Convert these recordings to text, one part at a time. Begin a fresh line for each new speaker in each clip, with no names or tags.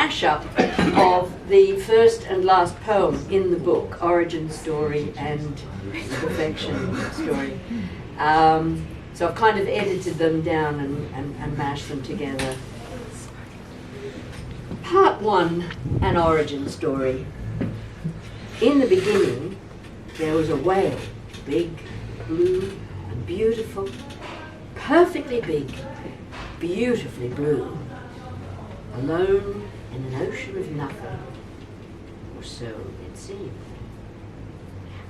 mashup of the first and last poem in the book, Origin Story and Perfection Story. So I've kind of edited them down and mashed them together. Part 1, an origin story. In the beginning, there was a whale, big, blue, and beautiful, perfectly big, beautifully blue, alone in an ocean of nothing, or so it seemed.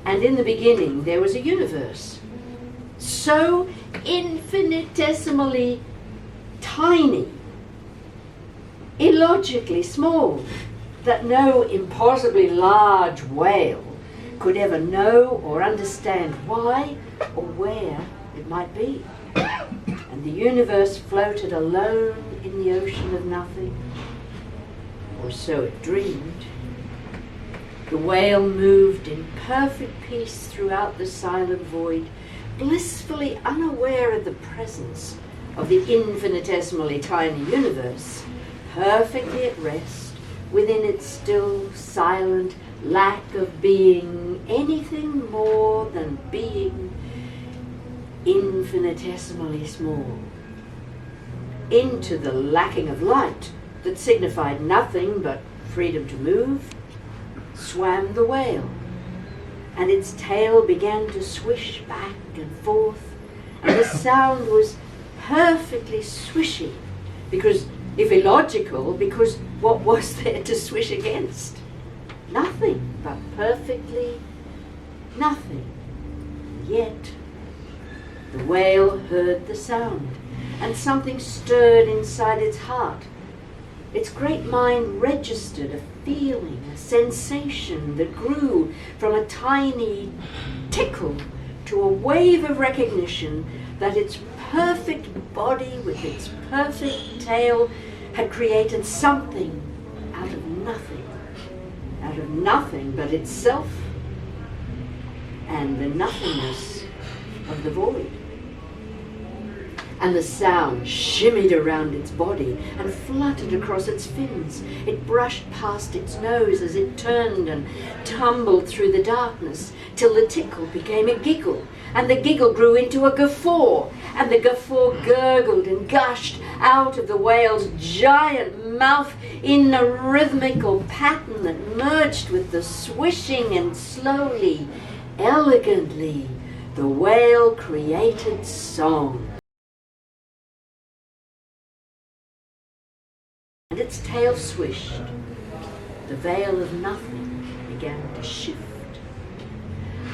And in the beginning, there was a universe, so infinitesimally tiny, illogically small, that no impossibly large whale could ever know or understand why or where it might be. And the universe floated alone in the ocean of nothing, or so it dreamed. The whale moved in perfect peace throughout the silent void, blissfully unaware of the presence of the infinitesimally tiny universe, perfectly at rest within its still, silent lack of being anything more than being infinitesimally small. Into the lacking of light that signified nothing but freedom to move, swam the whale, and its tail began to swish back and forth, and the sound was perfectly swishy, because if illogical, because what was there to swish against? Nothing, but perfectly nothing. Yet the whale heard the sound, and something stirred inside its heart. Its great mind registered a feeling, a sensation that grew from a tiny tickle to a wave of recognition that its perfect body with its perfect tail had created something out of nothing but itself and the nothingness of the void. And the sound shimmied around its body and fluttered across its fins. It brushed past its nose as it turned and tumbled through the darkness till the tickle became a giggle, and the giggle grew into a guffaw, and the guffaw gurgled and gushed out of the whale's giant mouth in a rhythmical pattern that merged with the swishing, and slowly, elegantly, the whale created song. And its tail swished. The veil of nothing began to shift.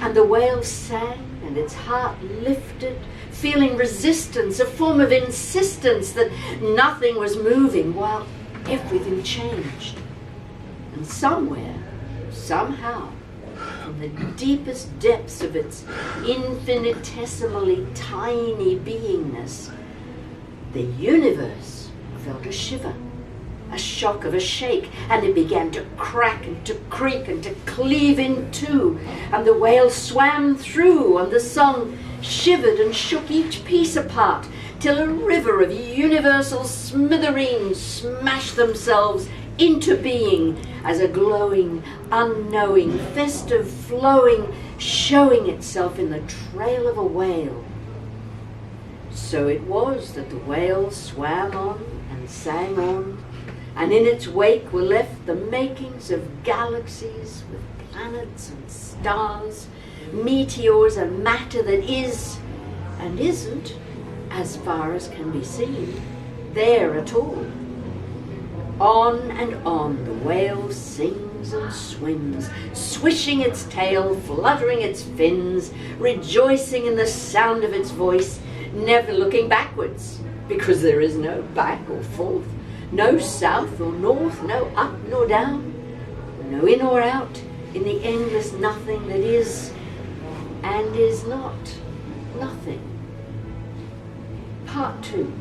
And the whale sang, and its heart lifted, feeling resistance, a form of insistence that nothing was moving while everything changed. And somewhere, somehow, from the deepest depths of its infinitesimally tiny beingness, the universe felt a shiver, a shock of a shake, and it began to crack and to creak and to cleave in two, and the whale swam through, and the song shivered and shook each piece apart, till a river of universal smithereens smashed themselves into being as a glowing, unknowing, festive flowing, showing itself in the trail of a whale. So it was that the whale swam on and sang on, and in its wake were left the makings of galaxies with planets and stars, meteors and matter that is and isn't, as far as can be seen, there at all. On and on the whale sings and swims, swishing its tail, fluttering its fins, rejoicing in the sound of its voice, never looking backwards, because there is no back or forth, no south or north, no up nor down, no in or out, in the endless nothing that is and is not nothing. Part 2.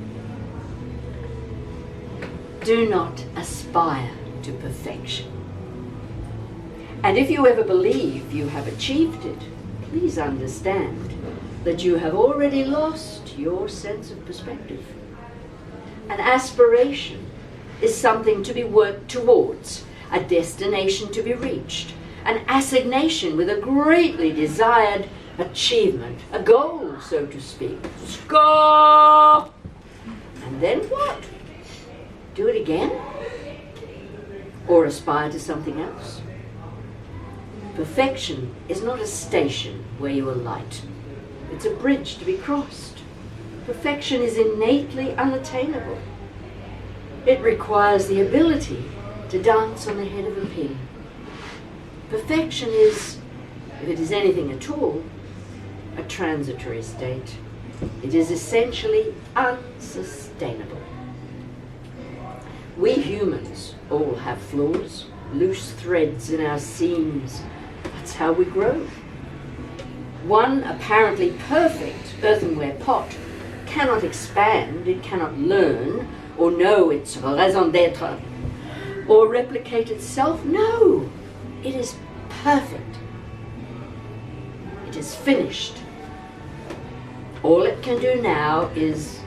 Do not aspire to perfection. And if you ever believe you have achieved it, please understand that you have already lost your sense of perspective. An aspiration is something to be worked towards, a destination to be reached, an assignation with a greatly desired achievement, a goal, so to speak. Score! And then what? Do it again? Or aspire to something else? Perfection is not a station where you alight. It's a bridge to be crossed. Perfection is innately unattainable. It requires the ability to dance on the head of a pin. Perfection is, if it is anything at all, a transitory state. It is essentially unsustainable. We humans all have flaws, loose threads in our seams. That's how we grow. One apparently perfect earthenware pot cannot expand, it cannot learn, or know its raison d'être, or replicate itself. No, it is perfect. It is finished. All it can do now is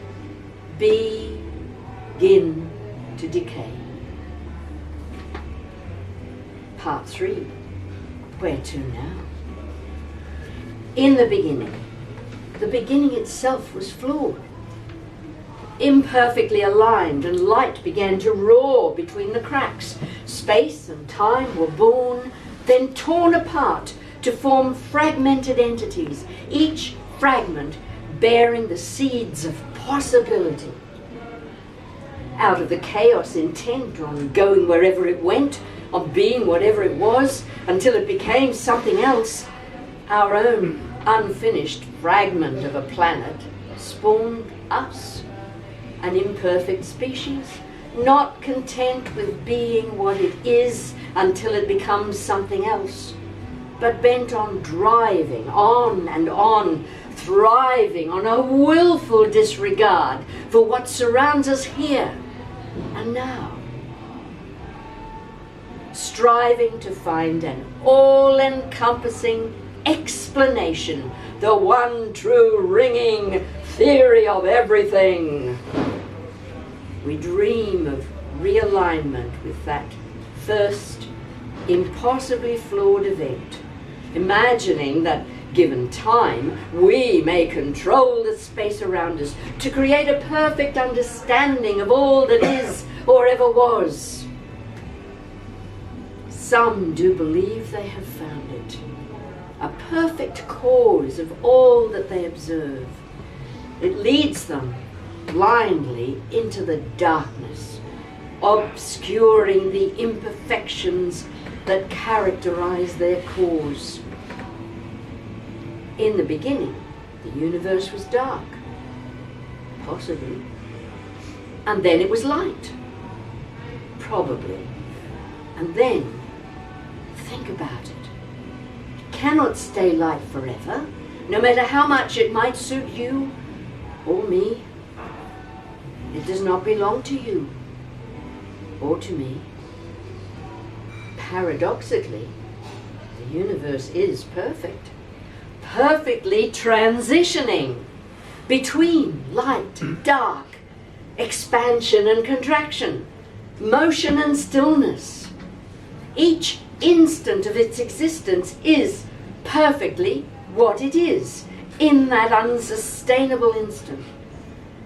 begin to decay. Part 3. Where to now? In the beginning itself was flawed, imperfectly aligned, and light began to roar between the cracks. Space and time were born, then torn apart to form fragmented entities, each fragment bearing the seeds of possibility. Out of the chaos intent on going wherever it went, on being whatever it was, until it became something else, our own unfinished fragment of a planet spawned us, an imperfect species, not content with being what it is until it becomes something else, but bent on driving on and on, thriving on a willful disregard for what surrounds us here and now, striving to find an all-encompassing explanation, the one true ringing theory of everything. We dream of realignment with that first impossibly flawed event, imagining that given time, we may control the space around us to create a perfect understanding of all that is or ever was. Some do believe they have found it, a perfect cause of all that they observe. It leads them blindly into the darkness, obscuring the imperfections that characterize their cause. In the beginning, the universe was dark, possibly, and then it was light, probably, and then, think about it. It cannot stay light forever, no matter how much it might suit you or me. It does not belong to you or to me. Paradoxically, the universe is perfect, perfectly transitioning between light and dark, expansion and contraction, motion and stillness. Each instant of its existence is perfectly what it is in that unsustainable instant.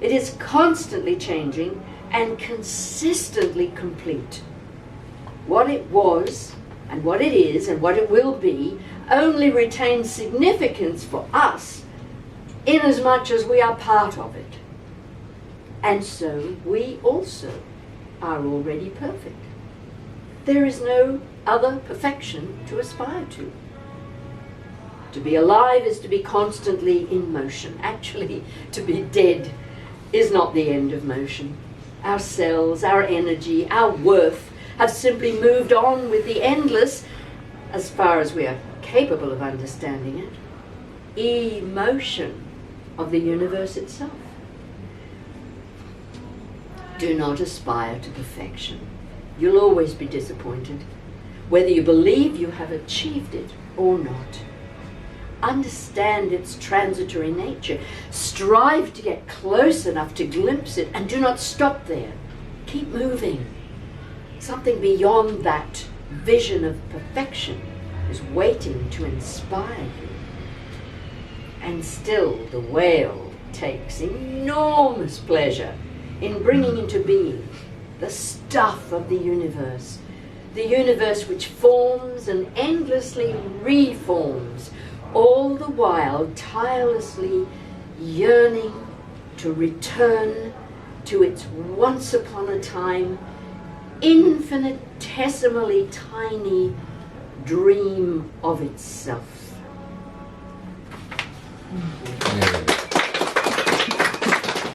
It is constantly changing and consistently complete. What it was and what it is and what it will be only retains significance for us inasmuch as we are part of it. And so we also are already perfect. There is no other perfection to aspire to. To be alive is to be constantly in motion. Actually, to be dead is not the end of motion. Our cells, our energy, our worth have simply moved on with the endless, as far as we are capable of understanding it, emotion of the universe itself. Do not aspire to perfection. You'll always be disappointed, whether you believe you have achieved it or not. Understand its transitory nature. Strive to get close enough to glimpse it, and do not stop there. Keep moving. Something beyond that vision of perfection is waiting to inspire you. And still the whale takes enormous pleasure in bringing into being the stuff of the universe which forms and endlessly reforms, all the while tirelessly yearning to return to its once upon a time infinitesimally tiny dream of itself.
Yeah.